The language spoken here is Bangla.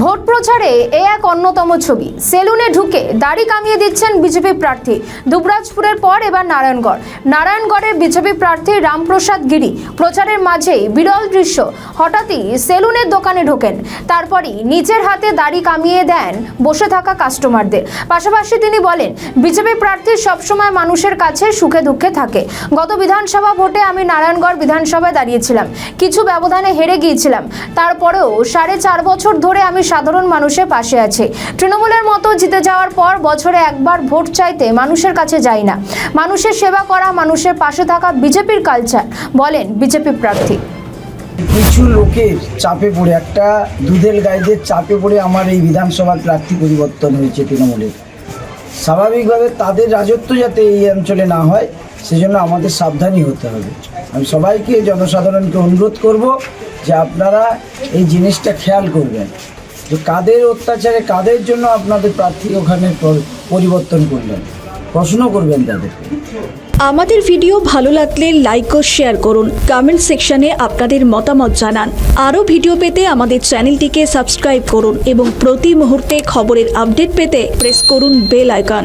ভোট প্রচারে এ এক অন্যতম ছবি। সেলুনে ঢুকে দাড়ি কামিয়ে দিচ্ছেন বিজেপি প্রার্থী। দুবরাজপুরের পর এবার নারায়ণগড়ের বিজেপি প্রার্থী রামপ্রসাদ গিরি প্রচারের মাঝেই বিরল দৃশ্য। হঠাৎই সেলুনের দোকানে ঢোকেন, তারপরই নিজের হাতে দাড়ি কামিয়ে দেন বসে থাকা কাস্টমারদের। পাশাপাশি তিনি বলেন, বিজেপি প্রার্থী সবসময় মানুষের কাছে সুখে দুঃখে থাকে। গত বিধানসভা ভোটে আমি নারায়ণগড় বিধানসভায় দাঁড়িয়েছিলাম, কিছু ব্যবধানে হেরে গিয়েছিলাম। তারপরেও 4.5 বছর ধরে আমি সাধারণ মানুষের পাশে আছি। তৃণমূলের মতো জিতে যাওয়ার পর বছরে একবার ভোট চাইতে মানুষের কাছে যাই না। মানুষের সেবা করা, মানুষের পাশে থাকা বিজেপির কালচার, বলেন বিজেপি প্রার্থী। কিছু লোকের চাপে পড়ে, একটা দুধেল গাইদের চাপে পড়ে আমার এই বিধানসভার প্রার্থী পরিবর্তন হয়েছে তৃণমূলের। স্বাভাবিকভাবে তাদের রাজত্ব যাতে এই অঞ্চলে না হয়, সেজন্য আমাদের সাবধানী হতে হবে। আমি সবাইকে, জনসাধারণকে অনুরোধ করব যে আপনারা এই জিনিসটা খেয়াল করবেন যে কাদের অত্যাচারে, কাদের জন্য আপনাদের প্রার্থী ওখানে পরিবর্তন করলেন, প্রশ্ন করবেন তাদেরকে। আমাদের ভিডিও ভালো লাগলে লাইক ও শেয়ার করুন, কমেন্ট সেকশনে আপনাদের মতামত জানান। আরও ভিডিও পেতে আমাদের চ্যানেলটিকে সাবস্ক্রাইব করুন এবং প্রতি মুহূর্তে খবরের আপডেট পেতে প্রেস করুন বেল আইকন।